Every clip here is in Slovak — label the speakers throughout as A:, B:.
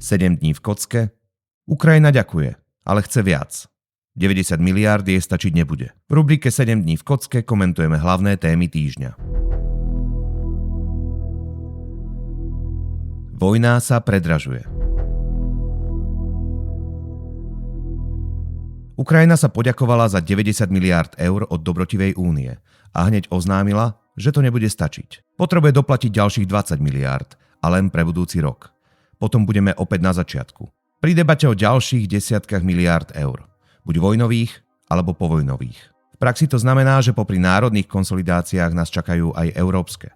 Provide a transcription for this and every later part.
A: 7 dní v kocke. Ukrajina ďakuje, ale chce viac. 90 miliárd jej stačiť nebude. V rubrike 7 dní v kocke komentujeme hlavné témy týždňa. Vojna sa predražuje. Ukrajina sa poďakovala za 90 miliárd eur od Dobrotivej únie a hneď oznámila, že to nebude stačiť. Potrebuje doplatiť ďalších 20 miliárd a len pre budúci rok. Potom budeme opäť na začiatku. Pri debate o ďalších desiatkách miliárd eur. Buď vojnových, alebo povojnových. V praxi to znamená, že popri národných konsolidáciách nás čakajú aj európske.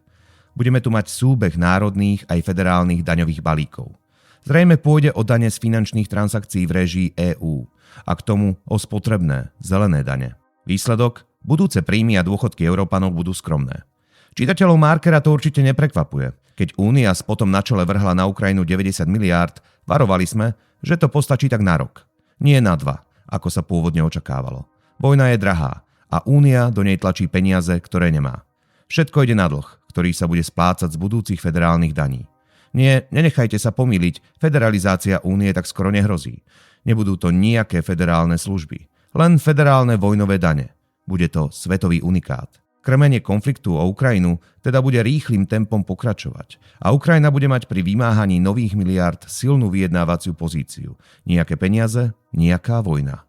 A: Budeme tu mať súbeh národných aj federálnych daňových balíkov. Zrejme pôjde o dane z finančných transakcií v réžii EÚ a k tomu o spotrebné, zelené dane. Výsledok? Budúce príjmy a dôchodky Európanov budú skromné. Čitateľov Markera to určite neprekvapuje. Keď Únia potom na čele vrhla na Ukrajinu 90 miliárd, varovali sme, že to postačí tak na rok. Nie na 2, ako sa pôvodne očakávalo. Vojna je drahá a Únia do nej tlačí peniaze, ktoré nemá. Všetko ide na dlh, ktorý sa bude splácať z budúcich federálnych daní. Nie, nenechajte sa pomýliť, federalizácia Únie tak skoro nehrozí. Nebudú to nejaké federálne služby, len federálne vojnové dane. Bude to svetový unikát. Krmenie konfliktu o Ukrajinu teda bude rýchlym tempom pokračovať a Ukrajina bude mať pri vymáhaní nových miliárd silnú vyjednávaciu pozíciu. Nejaké peniaze, nejaká vojna.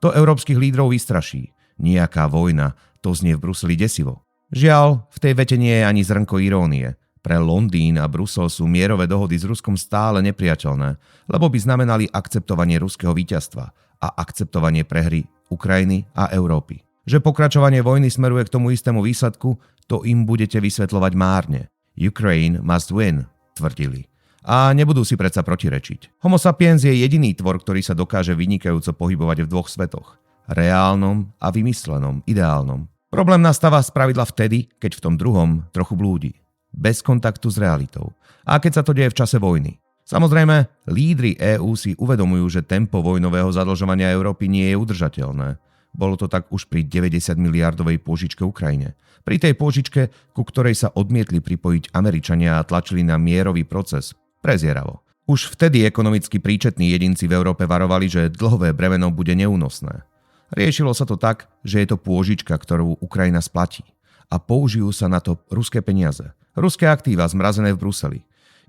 A: To európskych lídrov vystraší. Nejaká vojna, to znie v Bruseli desivo. Žiaľ, v tej vete nie je ani zrnko irónie. Pre Londýn a Brusel sú mierové dohody s Ruskom stále nepriateľné, lebo by znamenali akceptovanie ruského víťazstva a akceptovanie prehry Ukrajiny a Európy. Že pokračovanie vojny smeruje k tomu istému výsledku, to im budete vysvetľovať márne. Ukraine must win, tvrdili. A nebudú si predsa protirečiť. Homo sapiens je jediný tvor, ktorý sa dokáže vynikajúco pohybovať v dvoch svetoch. Reálnom a vymyslenom, ideálnom. Problém nastáva spravidla vtedy, keď v tom druhom trochu blúdi. Bez kontaktu s realitou. A keď sa to deje v čase vojny. Samozrejme, lídri EÚ si uvedomujú, že tempo vojnového zadlžovania Európy nie je udržateľné. Bolo to tak už pri 90 miliardovej pôžičke Ukrajine. Pri tej pôžičke, ku ktorej sa odmietli pripojiť Američania a tlačili na mierový proces, prezieravo. Už vtedy ekonomicky príčetní jedinci v Európe varovali, že dlhové bremeno bude neúnosné. Riešilo sa to tak, že je to pôžička, ktorú Ukrajina splatí. A použijú sa na to ruské peniaze. Ruské aktíva zmrazené v Bruseli.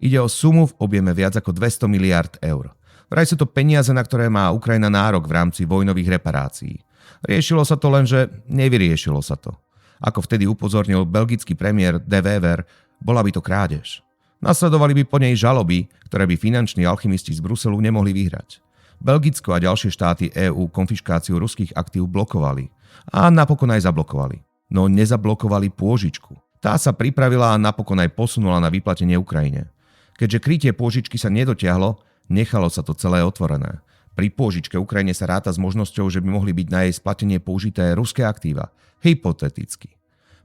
A: Ide o sumu v objeme viac ako 200 miliárd eur. Vraj sú to peniaze, na ktoré má Ukrajina nárok v rámci vojnových reparácií. Riešilo sa to len, že nevyriešilo sa to. Ako vtedy upozornil belgický premiér De Wever, bola by to krádež. Nasledovali by po nej žaloby, ktoré by finanční alchymisti z Bruselu nemohli vyhrať. Belgicko a ďalšie štáty EÚ konfiškáciu ruských aktív blokovali. A napokon aj zablokovali. No nezablokovali pôžičku. Tá sa pripravila a napokon aj posunula na vyplatenie Ukrajine. Keďže krytie pôžičky sa nedotiahlo, nechalo sa to celé otvorené. Pri pôžičke Ukrajine sa ráta s možnosťou, že by mohli byť na jej splatenie použité ruské aktíva. Hypoteticky.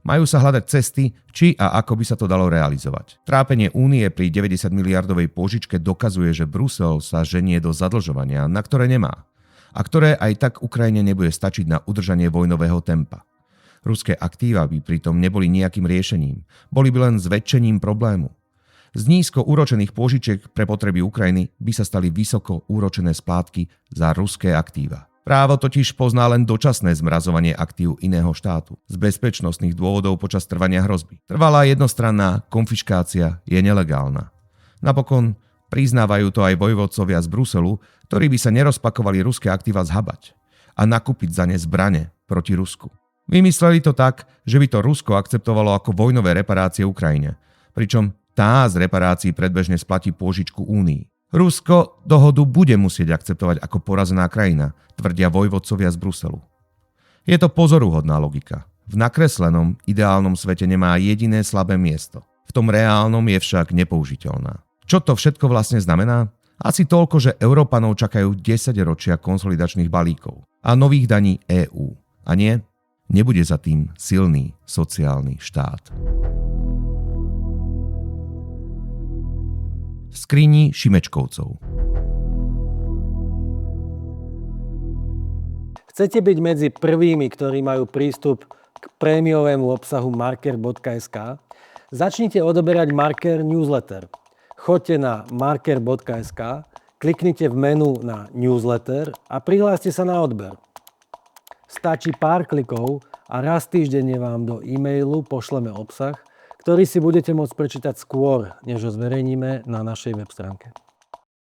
A: Majú sa hľadať cesty, či a ako by sa to dalo realizovať. Trápenie Únie pri 90 miliardovej pôžičke dokazuje, že Brusel sa ženie do zadlžovania, na ktoré nemá. A ktoré aj tak Ukrajine nebude stačiť na udržanie vojnového tempa. Ruské aktíva by pritom neboli nejakým riešením. Boli by len zväčšením problému. Z nízko úročených pôžičiek pre potreby Ukrajiny by sa stali vysoko úročené splátky za ruské aktíva. Právo totiž pozná len dočasné zmrazovanie aktív iného štátu z bezpečnostných dôvodov počas trvania hrozby. Trvalá jednostranná konfiškácia je nelegálna. Napokon priznávajú to aj vojvodcovia z Bruselu, ktorí by sa nerozpakovali ruské aktíva zhabať a nakúpiť za ne zbrane proti Rusku. Vymysleli to tak, že by to Rusko akceptovalo ako vojnové reparácie Ukrajine, pričom tá z reparácií predbežne splatí pôžičku Únii. Rusko dohodu bude musieť akceptovať ako porazená krajina, tvrdia vojvodcovia z Bruselu. Je to pozoruhodná logika. V nakreslenom, ideálnom svete nemá jediné slabé miesto. V tom reálnom je však nepoužiteľná. Čo to všetko vlastne znamená? Asi toľko, že Európanov čakajú 10 ročia konsolidačných balíkov a nových daní EÚ. A nie, nebude za tým silný sociálny štát. V skrini Šimečkovcov.
B: Chcete byť medzi prvými, ktorí majú prístup k prémiovému obsahu marker.sk? Začnite odoberať Marker newsletter. Choďte na marker.sk, Kliknite v menu na newsletter a prihláste sa na odber. Stačí pár klikov a raz týždenne vám do e-mailu pošleme obsah, ktorý si budete môcť prečítať skôr, než ho zverejníme na našej web stránke.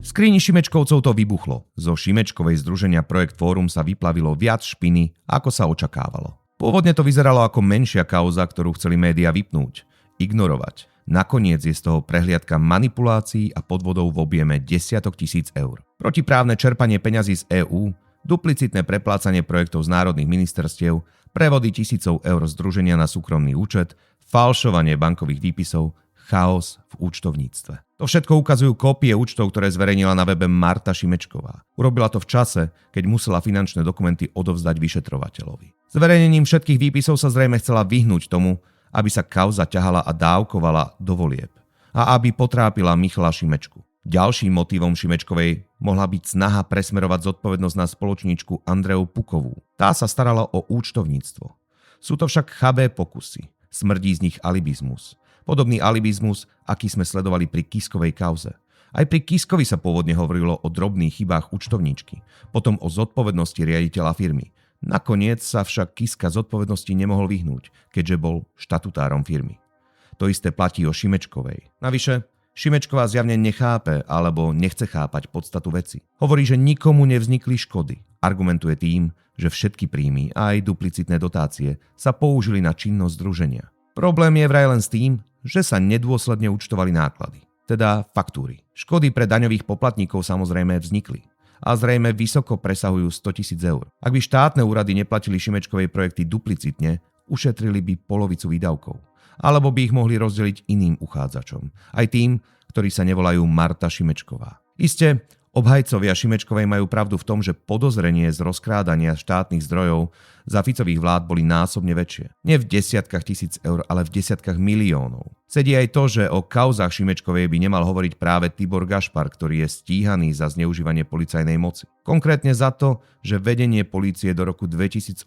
A: V skrini Šimečkovcov to vybuchlo. Zo Šimečkovej združenia Projekt Fórum sa vyplavilo viac špiny, ako sa očakávalo. Pôvodne to vyzeralo ako menšia kauza, ktorú chceli médiá vypnúť, ignorovať. Nakoniec je z toho prehliadka manipulácií a podvodov v objeme desiatok tisíc eur. Protiprávne čerpanie peňazí z EÚ, duplicitné preplácanie projektov z národných ministerstiev, prevody tisícov eur združenia na súkromný účet, falšovanie bankových výpisov, chaos v účtovníctve. To všetko ukazujú kópie účtov, ktoré zverejnila na webe Marta Šimečková. Urobila to v čase, keď musela finančné dokumenty odovzdať vyšetrovateľovi. Zverejnením všetkých výpisov sa zrejme chcela vyhnúť tomu, aby sa kauza ťahala a dávkovala do volieb a aby potrápila Michala Šimečku. Ďalším motívom Šimečkovej mohla byť snaha presmerovať zodpovednosť na spoločníčku Andreu Pukovú. Tá sa starala o účtovníctvo. Sú to však chabé pokusy. Smrdí z nich alibizmus. Podobný alibizmus, aký sme sledovali pri Kiskovej kauze. Aj pri Kiskovi sa pôvodne hovorilo o drobných chybách účtovníčky, potom o zodpovednosti riaditeľa firmy. Nakoniec sa však Kiska zodpovednosti nemohol vyhnúť, keďže bol štatutárom firmy. To isté platí o Šimečkovej. Navyše, Šimečková zjavne nechápe alebo nechce chápať podstatu veci. Hovorí, že nikomu nevznikli škody. Argumentuje tým, že všetky príjmy a aj duplicitné dotácie sa použili na činnosť združenia. Problém je vraj len s tým, že sa nedôsledne účtovali náklady, teda faktúry. Škody pre daňových poplatníkov samozrejme vznikli a zrejme vysoko presahujú 100 000 eur. Ak by štátne úrady neplatili Šimečkovej projekty duplicitne, ušetrili by polovicu výdavkov. Alebo by ich mohli rozdeliť iným uchádzačom. Aj tým, ktorí sa nevolajú Marta Šimečková. Iste, obhajcovia Šimečkovej majú pravdu v tom, že podozrenie z rozkrádania štátnych zdrojov za Ficových vlád boli násobne väčšie. Nie v desiatkách tisíc eur, ale v desiatkách miliónov. Sedí aj to, že o kauzách Šimečkovej by nemal hovoriť práve Tibor Gašpar, ktorý je stíhaný za zneužívanie policajnej moci. Konkrétne za to, že vedenie polície do roku 2018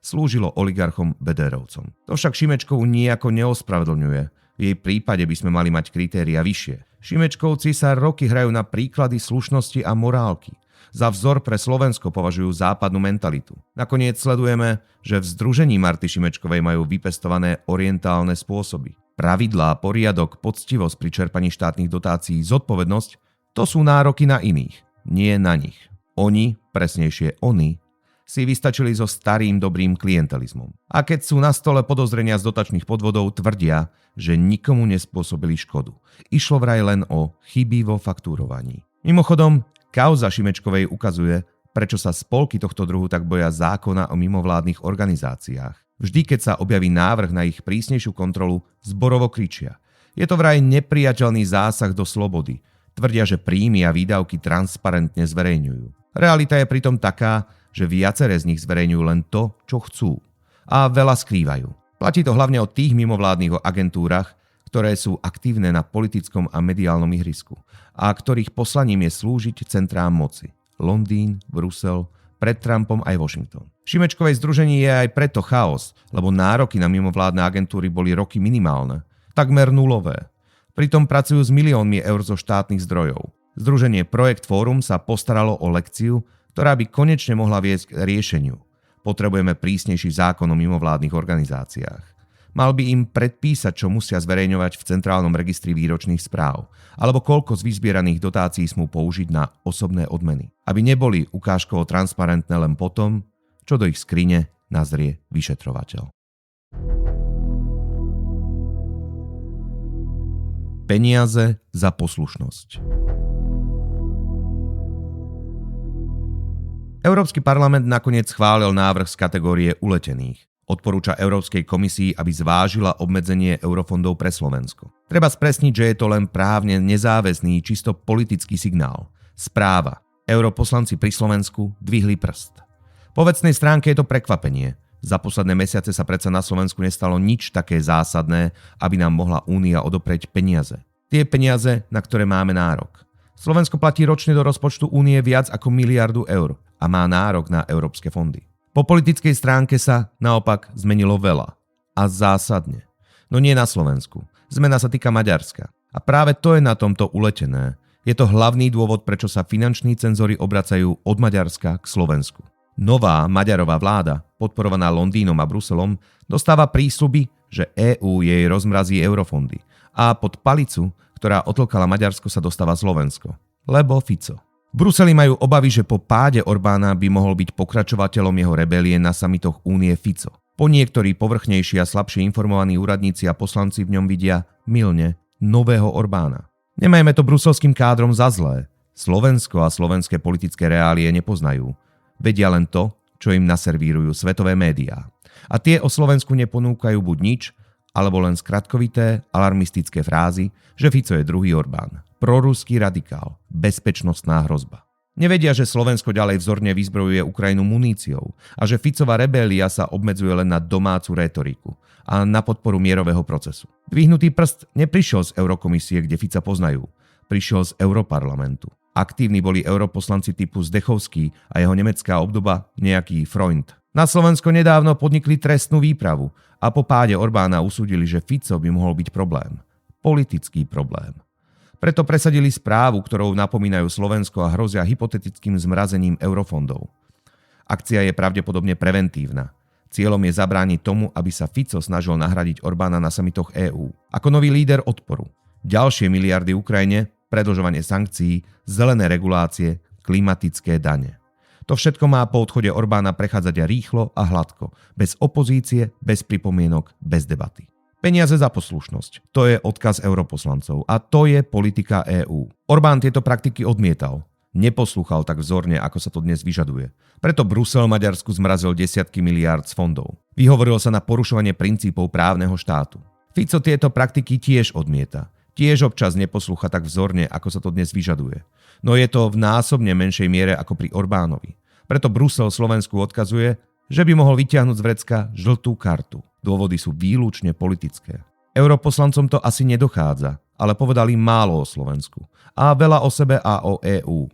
A: slúžilo oligarchom Bederovcom. To však Šimečkovú nijako neospravedlňuje. V jej prípade by sme mali mať kritéria vyššie. Šimečkovci sa roky hrajú na príklady slušnosti a morálky. Za vzor pre Slovensko považujú západnú mentalitu. Nakoniec sledujeme, že v združení Marty Šimečkovej majú vypestované orientálne spôsoby. Pravidlá, poriadok, poctivosť pri čerpaní štátnych dotácií, zodpovednosť, to sú nároky na iných, nie na nich. Oni, presnejšie oni, si vystačili so starým dobrým klientelizmom. A keď sú na stole podozrenia z dotačných podvodov, tvrdia, že nikomu nespôsobili škodu. Išlo vraj len o chyby vo faktúrovaní. Mimochodom, kauza Šimečkovej ukazuje, prečo sa spolky tohto druhu tak boja zákona o mimovládnych organizáciách. Vždy, keď sa objaví návrh na ich prísnejšiu kontrolu, zborovo kričia. Je to vraj nepriateľný zásah do slobody. Tvrdia, že príjmy a výdavky transparentne zverejňujú. Realita je pritom taká, že viaceré z nich zverejňujú len to, čo chcú. A veľa skrývajú. Platí to hlavne o tých mimovládnych agentúrach, ktoré sú aktívne na politickom a mediálnom ihrisku a ktorých poslaním je slúžiť centrám moci. Londýn, Brusel, pred Trumpom aj Washington. Šimečkovej združení je aj preto chaos, lebo nároky na mimovládne agentúry boli roky minimálne, takmer nulové. Pritom pracujú s miliónmi eur zo štátnych zdrojov. Združenie Projekt Fórum sa postaralo o lekciu, ktorá by konečne mohla viesť k riešeniu. Potrebujeme prísnejší zákon o mimovládnych organizáciách. Mal by im predpísať, čo musia zverejňovať v centrálnom registri výročných správ, alebo koľko z vyzbieraných dotácií smú použiť na osobné odmeny, aby neboli ukážkovo transparentné len potom, čo do ich skrine nazrie vyšetrovateľ. Peniaze za poslušnosť. Európsky parlament nakoniec schválil návrh z kategórie uletených. Odporúča Európskej komisii, aby zvážila obmedzenie eurofondov pre Slovensko. Treba spresniť, že je to len právne nezáväzný, čisto politický signál. Správa. Europoslanci pri Slovensku dvihli prst. Po vecnej stránke je to prekvapenie. Za posledné mesiace sa predsa na Slovensku nestalo nič také zásadné, aby nám mohla Únia odoprieť peniaze. Tie peniaze, na ktoré máme nárok. Slovensko platí ročne do rozpočtu Únie viac ako 1 miliardu eur a má nárok na európske fondy. Po politickej stránke sa naopak zmenilo veľa. A zásadne. No nie na Slovensku. Zmena sa týka Maďarska. A práve to je na tomto uletené. Je to hlavný dôvod, prečo sa finanční cenzory obracajú od Maďarska k Slovensku. Nová Maďarová vláda, podporovaná Londýnom a Bruselom, dostáva prísľuby, že EÚ jej rozmrazí eurofondy a pod palicu, ktorá otlkala Maďarsko, sa dostáva Slovensko. Lebo Fico. V Bruseli majú obavy, že po páde Orbána by mohol byť pokračovateľom jeho rebélie na samitoch Únie Fico. Po niektorí povrchnejší a slabšie informovaní úradníci a poslanci v ňom vidia mylne nového Orbána. Nemajme to bruselským kádrom za zlé. Slovensko a slovenské politické reálie nepoznajú. Vedia len to, čo im naservírujú svetové médiá. A tie o Slovensku neponúkajú buď nič, alebo len skratkovité, alarmistické frázy, že Fico je druhý Orbán, proruský radikál, bezpečnostná hrozba. Nevedia, že Slovensko ďalej vzorne vyzbrojuje Ukrajinu muníciou a že Ficová rebélia sa obmedzuje len na domácu rétoriku a na podporu mierového procesu. Dvihnutý prst neprišiel z Eurokomisie, kde Fica poznajú. Prišiel z Europarlamentu. Aktívni boli europoslanci typu Zdechovský a jeho nemecká obdoba nejaký Freund. Na Slovensko nedávno podnikli trestnú výpravu a po páde Orbána usúdili, že Fico by mohol byť problém. Politický problém. Preto presadili správu, ktorou napomínajú Slovensko a hrozia hypotetickým zmrazením eurofondov. Akcia je pravdepodobne preventívna. Cieľom je zabrániť tomu, aby sa Fico snažil nahradiť Orbána na samitoch EÚ. Ako nový líder odporu. Ďalšie miliardy Ukrajine, predĺžovanie sankcií, zelené regulácie, klimatické dane. To všetko má po odchode Orbána prechádzať rýchlo a hladko, bez opozície, bez pripomienok, bez debaty. Peniaze za poslušnosť. To je odkaz europoslancov a to je politika EÚ. Orbán tieto praktiky odmietal. Neposlúchal tak vzorne, ako sa to dnes vyžaduje. Preto Brusel Maďarsku zmrazil desiatky miliárd z fondov. Vyhovoril sa na porušovanie princípov právneho štátu. Fico tieto praktiky tiež odmieta. Tiež občas neposlúcha tak vzorne, ako sa to dnes vyžaduje. No je to v násobne menšej miere ako pri Orbánovi. Preto Brusel Slovensku odkazuje, že by mohol vyťahnuť z vrecka žltú kartu. Dôvody sú výlučne politické. Europoslancom to asi nedochádza, ale povedali málo o Slovensku a veľa o sebe a o EÚ.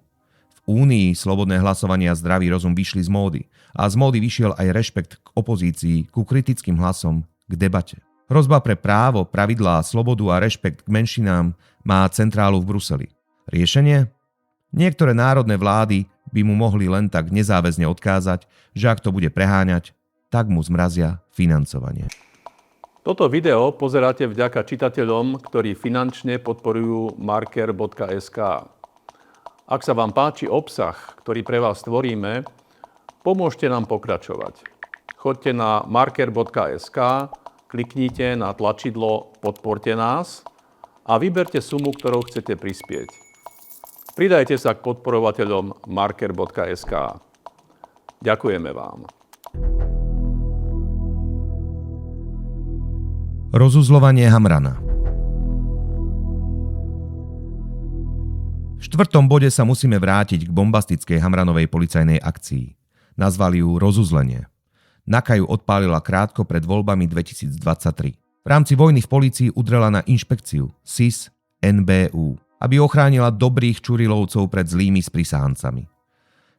A: V Únii slobodné hlasovanie a zdravý rozum vyšli z módy a z módy vyšiel aj rešpekt k opozícii, ku kritickým hlasom, k debate. Hrozba pre právo, pravidlá, slobodu a rešpekt k menšinám má centrálu v Bruseli. Riešenie? Niektoré národné vlády by mu mohli len tak nezáväzne odkázať, že ak to bude preháňať, tak mu zmrazia financovanie.
C: Toto video pozeráte vďaka čitateľom, ktorí finančne podporujú marker.sk. Ak sa vám páči obsah, ktorý pre vás tvoríme, pomôžte nám pokračovať. Choďte na marker.sk, kliknite na tlačidlo Podporte nás a vyberte sumu, ktorou chcete prispieť. Pridajte sa k podporovateľom marker.sk. Ďakujeme vám.
A: Rozuzľovanie Hamrana. V 4. bode sa musíme vrátiť k bombastickej Hamranovej policajnej akcii. Nazvali ju rozuzlenie. NAKA ju odpálila krátko pred voľbami 2023. V rámci vojny v polícii udrela na inšpekciu SIS NBU, aby ochránila dobrých Čurilovcov pred zlými sprisáhancami.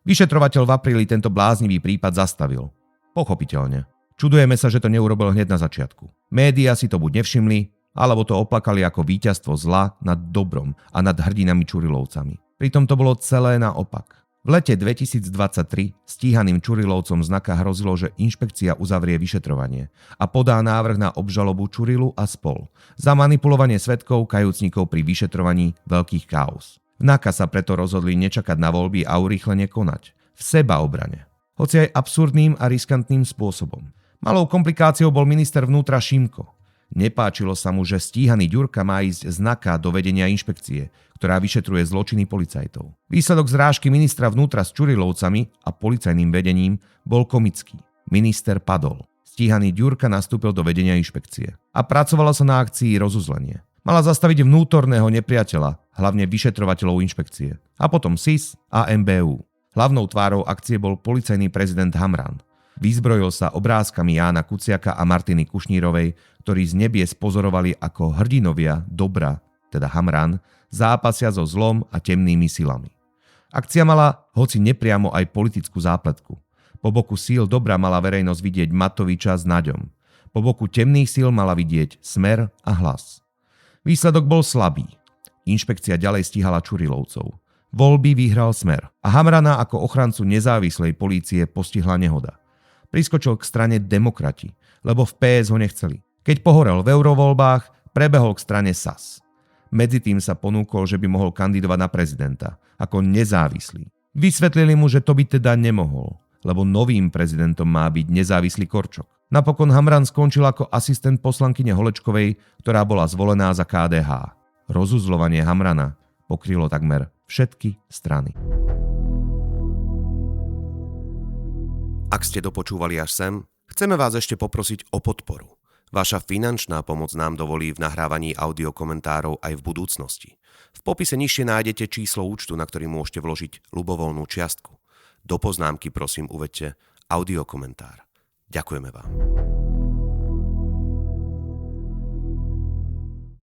A: Vyšetrovateľ v apríli tento bláznivý prípad zastavil. Pochopiteľne. Čudujeme sa, že to neurobil hneď na začiatku. Média si to buď nevšimli, alebo to oplakali ako víťazstvo zla nad dobrom a nad hrdinami Čurilovcami. Pritom to bolo celé naopak. V lete 2023 stíhaným Čurilovcom z NAKA hrozilo, že inšpekcia uzavrie vyšetrovanie a podá návrh na obžalobu Čurilu a spol za manipulovanie svedkov kajúcnikov pri vyšetrovaní veľkých káuz. V NAKA sa preto rozhodli nečakať na voľby a urýchlene konať. V sebaobrane. Hoci aj absurdným a riskantným spôsobom. Malou komplikáciou bol minister vnútra Šimko. Nepáčilo sa mu, že stíhaný Ďurka má ísť z NAKA do vedenia inšpekcie, ktorá vyšetruje zločiny policajtov. Výsledok zrážky ministra vnútra s Čurilovcami a policajným vedením bol komický. Minister padol. Stíhaný Ďurka nastúpil do vedenia inšpekcie. A pracovalo sa na akcii rozuzlenie. Mala zastaviť vnútorného nepriateľa, hlavne vyšetrovateľov inšpekcie. A potom SIS a MBU. Hlavnou tvárou akcie bol policajný prezident Hamran. Vyzbrojil sa obrázkami Jána Kuciaka a Martiny Kušnírovej, ktorí z nebies pozorovali ako hrdinovia dobra, teda Hamran, zápasia so zlom a temnými silami. Akcia mala, hoci nepriamo, aj politickú zápletku. Po boku síl dobra mala verejnosť vidieť Matoviča s Naďom. Po boku temných síl mala vidieť Smer a Hlas. Výsledok bol slabý. Inšpekcia ďalej stíhala Čurilovcov. Voľby vyhral Smer a Hamrana ako ochrancu nezávislej polície postihla nehoda. Priskočil k strane Demokrati, lebo v PS ho nechceli. Keď pohorel v eurovoľbách, prebehol k strane SAS. Medzitým sa ponúkol, že by mohol kandidovať na prezidenta ako nezávislý. Vysvetlili mu, že to by teda nemohol, lebo novým prezidentom má byť nezávislý Korčok. Napokon Hamran skončil ako asistent poslankyne Holečkovej, ktorá bola zvolená za KDH. Rozuzľovanie Hamrana pokrylo takmer všetky strany.
D: Ak ste dopočúvali až sem, chceme vás ešte poprosiť o podporu. Vaša finančná pomoc nám dovolí v nahrávaní audiokomentárov aj v budúcnosti. V popise nižšie nájdete číslo účtu, na ktorý môžete vložiť ľubovoľnú čiastku. Do poznámky prosím uvedte audiokomentár. Ďakujeme vám.